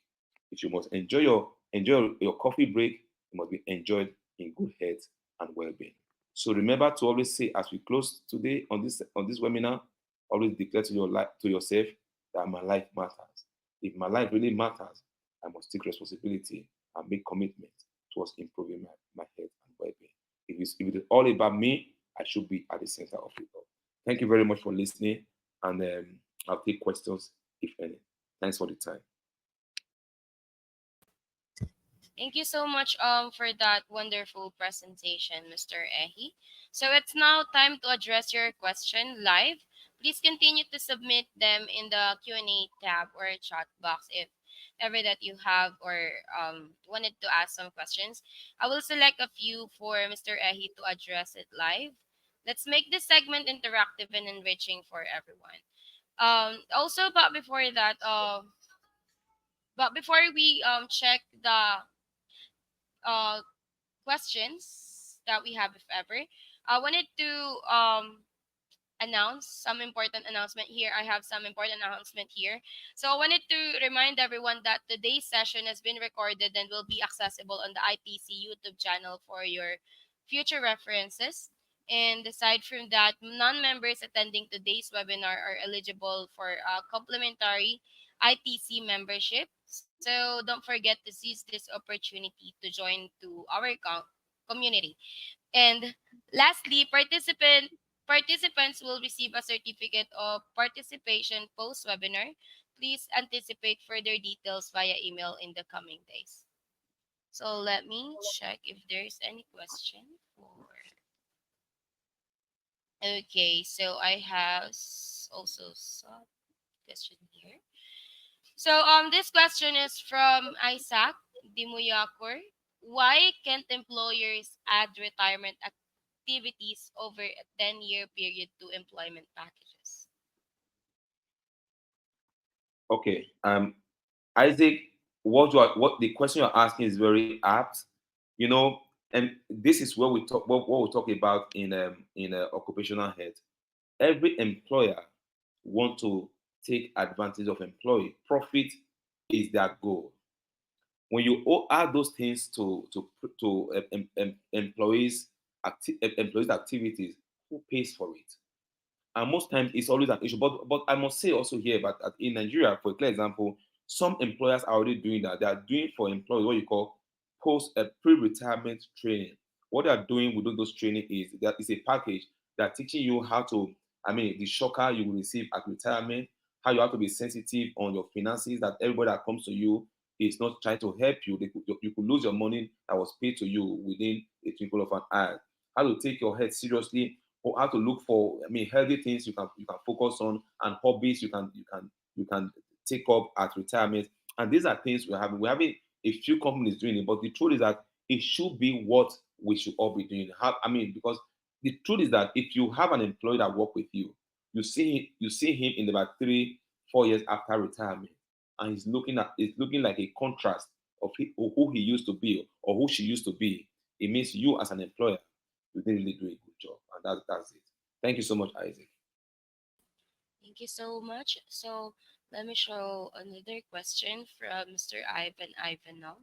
Speaker 2: If you must enjoy your coffee break, it must be enjoyed in good health and well-being. So remember to always say as we close today on this webinar, always declare to your life to yourself that my life matters. If my life really matters, I must take responsibility and make commitment towards improving my health and well-being. If it is all about me, I should be at the center of it all. Thank you very much for listening, and I'll take questions if any. Thanks for the time.
Speaker 1: Thank you so much for that wonderful presentation, Mr. Ehi. So it's now time to address your question live. Please continue to submit them in the Q&A tab or chat box if ever that you have or wanted to ask some questions. I will select a few for Mr. Ehi to address it live. Let's make this segment interactive and enriching for everyone. Also, but before we check the uh questions that we have, if ever, I wanted to announce some important announcement here. I have some important announcement here. So I wanted to remind everyone that today's session has been recorded and will be accessible on the ITC YouTube channel for your future references. And aside from that, non-members attending today's webinar are eligible for a complimentary ITC membership. So don't forget to seize this opportunity to join to our community. And lastly, participants will receive a certificate of participation post-webinar. Please anticipate further details via email in the coming days. So let me check if there's any question for. Okay, so I have also some question here. So this question is from Isaac Dimuyakor. Why can't employers add retirement activities over a 10-year period to employment packages?
Speaker 2: Okay. Isaac, what the question you're asking is very apt. You know, and this is what we talk about in occupational health. Every employer want to take advantage of employee. Profit is their goal. When you add those things to employees activities, who pays for it? And most times it's always an issue. But I must say also here, but in Nigeria, for a clear example, some employers are already doing that. They are doing for employees what you call post pre-retirement training. What they are doing with those training is that it's a package that teaching you how to, I mean, the shocker you will receive at retirement, how you have to be sensitive on your finances, that everybody that comes to you is not trying to help you. You could lose your money that was paid to you within a twinkle of an eye. How to take your health seriously, or how to look for, I mean, healthy things you can focus on, and hobbies you can take up at retirement. And these are things we're having a few companies doing it, but the truth is that it should be what we should all be doing. I mean, because the truth is that if you have an employee that work with you, you see him in about 3 4 years after retirement, and it's looking like a contrast of who he used to be or who she used to be. It means you as an employer, you didn't really do a good job. And that's it. Thank you so much, Isaac.
Speaker 1: Thank you so much. So let me show another question from Mr. Ivan Ivanov.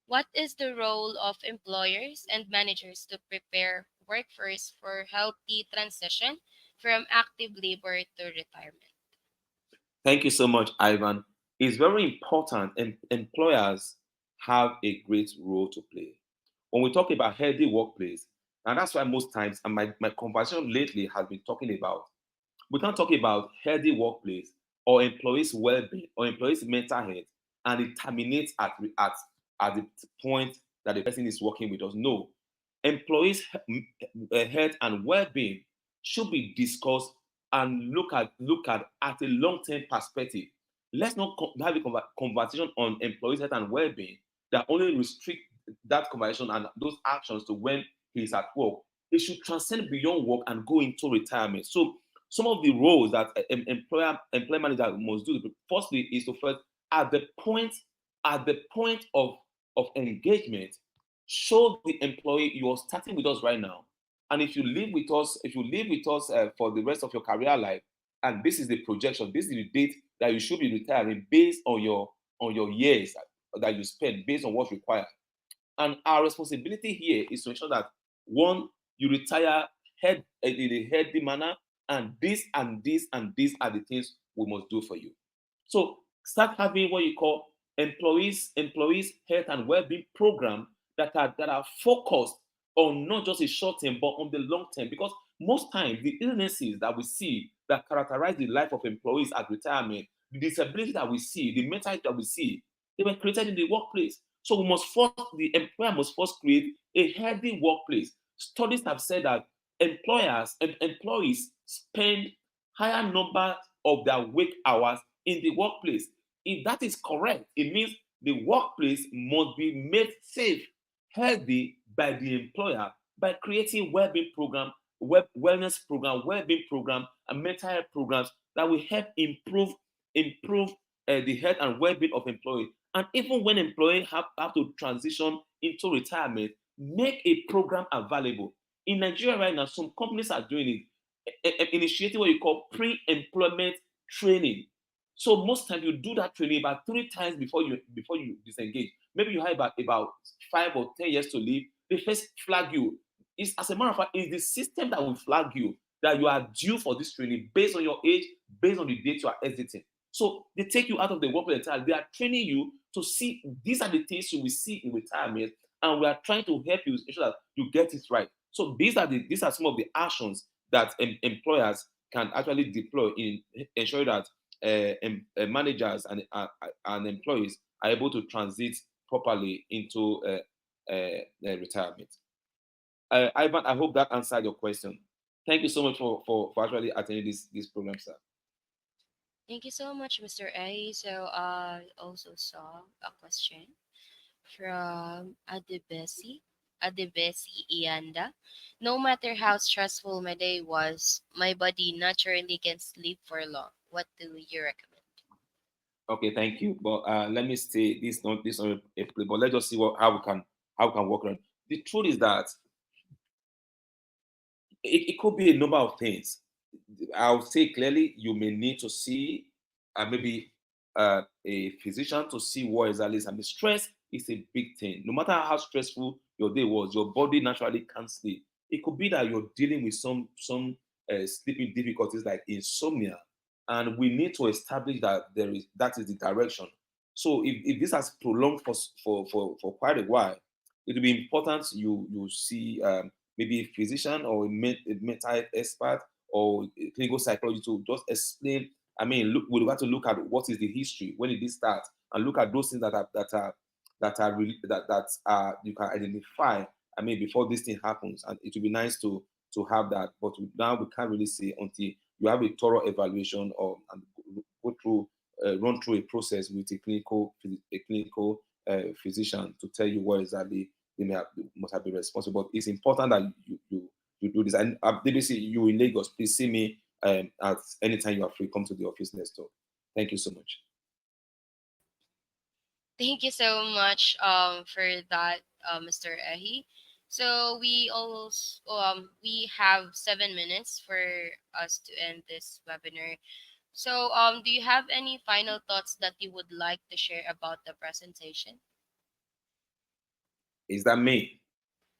Speaker 1: What is the role of employers and managers to prepare workforce for healthy transition from active labor to retirement?
Speaker 2: Thank you so much, Ivan. It's very important, and employers have a great role to play. When we talk about healthy workplace, and that's why most times, and my conversation lately has been talking about, we can't talk about healthy workplace or employees' well-being or employees' mental health, and it terminates at the point that the person is working with us. No, employees' health and well-being should be discussed and look at a long-term perspective. Let's not have a conversation on employees' health and well-being that only restrict that conversation and those actions to when he's at work. It should transcend beyond work and go into retirement. So some of the roles that employer manager must do, firstly, is to first at the point of engagement, show the employee you are starting with us right now. And if you live with us for the rest of your career life, and this is the projection, this is the date that you should be retiring based on your years that you spend, based on what's required. And our responsibility here is to ensure that, one, you retire in a healthy manner, and this and this and these are the things we must do for you. So start having what you call employees health and well-being program that are focused on not just a short term but on the long term. Because most times the illnesses that we see that characterize the life of employees at retirement, the disability that we see, the mental health that we see, They were created in the workplace. So the employer must first create a healthy workplace. Studies have said that employers and employees spend higher number of their work hours in the workplace. If that is correct, it means the workplace must be made safe, healthy by the employer by creating well-being program, wellness program, well-being program, and mental health programs that will help improve the health and well-being of employees. And even when employees have to transition into retirement, make a program available. In Nigeria right now, some companies are doing it, initiating what you call pre-employment training. So most times you do that training about 3 times before you disengage. Maybe you have about 5 or 10 years to live. They first flag you. It's, as a matter of fact, it's the system that will flag you that you are due for this training based on your age, based on the date you are exiting. So they take you out of the workplace entirely. They are training you to see these are the things you will see in retirement, and we are trying to help you ensure that you get it right. So these are some of the actions that employers can actually deploy in ensuring that managers and employees are able to transit properly into retirement. Ivan, I hope that answered your question. Thank you so much for actually attending this program, sir.
Speaker 1: Thank you so much, Mr. A. So I also saw a question from Adebesi Ianda. No matter how stressful my day was, my body naturally can sleep for long. What do you recommend?
Speaker 2: Okay, thank you. But let me say this not a play, but let's just see how we can work around. The truth is that it could be a number of things. I'll say clearly, you may need to see maybe a physician to see what exactly is. I mean, stress is a big thing. No matter how stressful your day was, your body naturally can't sleep. It could be that you're dealing with some sleeping difficulties like insomnia, and we need to establish that is the direction. So if this has prolonged for quite a while, it will be important you see maybe a physician or a mental health expert or a clinical psychologist to just explain. I mean, look, we have to look at what is the history, when did this start, and look at those things that you can identify. I mean, before this thing happens, and it would be nice to have that. But now we can't really say until you have a thorough evaluation or and go through run through a process with a clinical physician to tell you what exactly they must have been responsible. But it's important that you do this. And DBC, you in Lagos, please see me at any time you are free. Come to the office next door. Thank you so much.
Speaker 1: Thank you so much for that, Mr. Ehi. So we have 7 minutes for us to end this webinar. So do you have any final thoughts that you would like to share about the presentation?
Speaker 2: Is that me?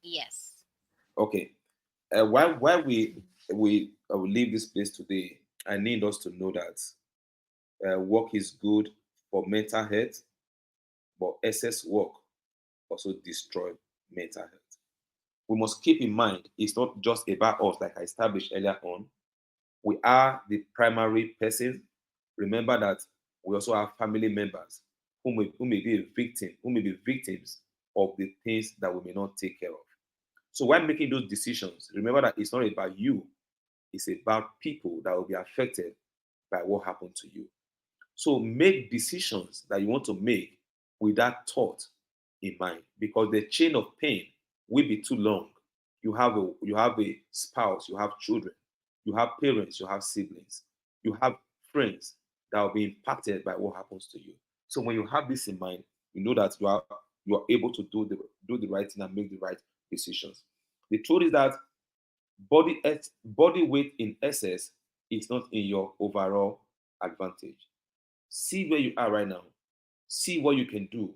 Speaker 1: Yes.
Speaker 2: Okay. While we will leave this place today, I need us to know that work is good for mental health, but excess work also destroy mental health. We must keep in mind it's not just about us, like I established earlier on. We are the primary person. Remember that we also have family members who may be a victim, who may be victims of the things that we may not take care of. So while making those decisions, remember that it's not about you, it's about people that will be affected by what happened to you. So make decisions that you want to make with that thought in mind, because the chain of pain will be too long. You have a spouse, you have children, you have parents, you have siblings, you have friends that will be impacted by what happens to you. So when you have this in mind, you know that you are able to do the right thing and make the right decisions. The truth is that body weight in excess is not in your overall advantage. See where you are right now. See what you can do.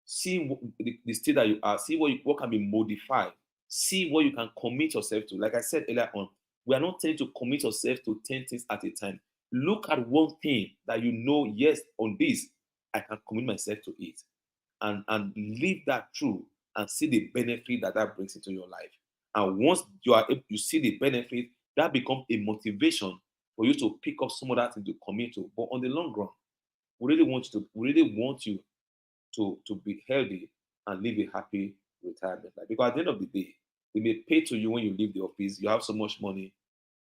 Speaker 2: See the state that you are. See what can be modified. See what you can commit yourself to. Like I said earlier on, we are not telling you to commit yourself to 10 things at a time. Look at one thing that you know, yes, on this, I can commit myself to it. And live that through and see the benefit that brings into your life. And once you see the benefit, that becomes a motivation for you to pick up some of that thing to commit to. But on the long run, we really want you to be healthy and live a happy retirement life. Because at the end of the day, they may pay to you when you leave the office. You have so much money.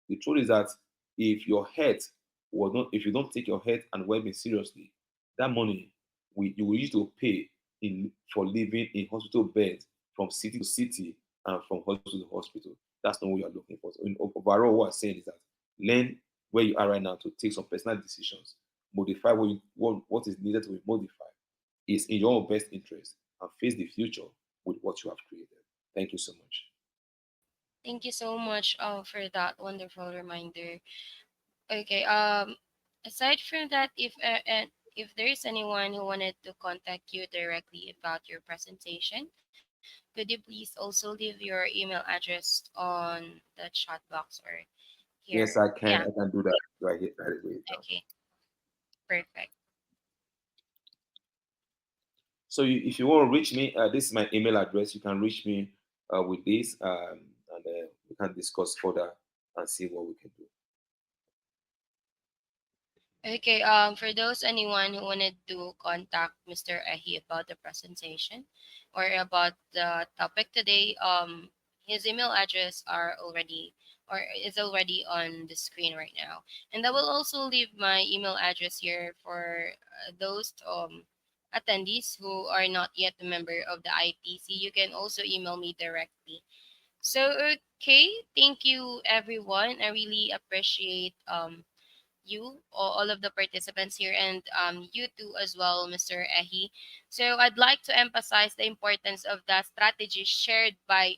Speaker 2: The truth is that if your health was not, if you don't take your health and well-being seriously, that money you will use to pay in for living in hospital beds from city to city and from hospital to hospital. That's not what you are looking for. So overall, what I'm saying is that learn where you are right now to take some personal decisions, modify what is needed to be modified is in your own best interest, and face the future with what you have created. Thank you so much.
Speaker 1: Thank you so much for that wonderful reminder. Okay. Aside from that, if there's anyone who wanted to contact you directly about your presentation, could you please also leave your email address on the chat box or here?
Speaker 2: Yes, I
Speaker 1: Yeah.
Speaker 2: can. I can do that right away now.
Speaker 1: Okay. Perfect.
Speaker 2: So if you want to reach me, this is my email address. You can reach me with this, and we can discuss further and see what we can do.
Speaker 1: Okay, for those anyone who wanted to contact Mr. Ahi about the presentation or about the topic today, his email address are already or is already on the screen right now. And I will also leave my email address here for those attendees who are not yet a member of the ITC. You can also email me directly. So, okay, thank you everyone. I really appreciate you, all of the participants here, and you too as well, Mr. Ehi. So I'd like to emphasize the importance of the strategies shared by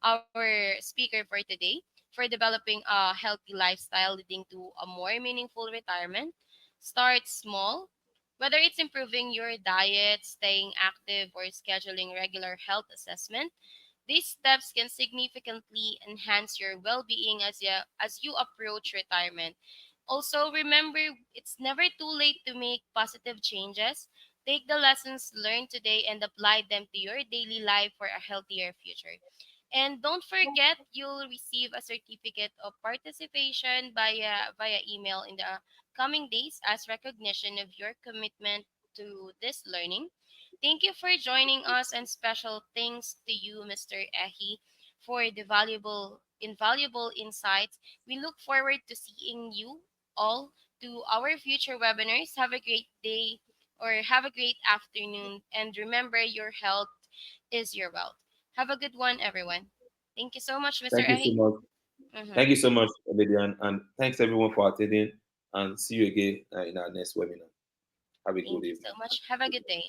Speaker 1: our speaker for today for developing a healthy lifestyle leading to a more meaningful retirement. Start small. Whether it's improving your diet, staying active, or scheduling regular health assessment, these steps can significantly enhance your well-being as you approach retirement. Also, remember it's never too late to make positive changes. Take the lessons learned today and apply them to your daily life for a healthier future. And don't forget, you'll receive a certificate of participation via email in the coming days as recognition of your commitment to this learning. Thank you for joining us, and special thanks to you, Mr. Ehi, for the invaluable insights. We look forward to seeing you all to our future webinars. Have a great day or have a great afternoon, and remember your health is your wealth. Have a good one, everyone. Thank you so much, Mr.
Speaker 2: Thank you so
Speaker 1: Ehi.
Speaker 2: much.
Speaker 1: Mm-hmm.
Speaker 2: Thank you so much, Lydian, and thanks everyone for attending. And see you again in our next webinar. Have a good
Speaker 1: Thank you
Speaker 2: evening.
Speaker 1: so much. Have a good day.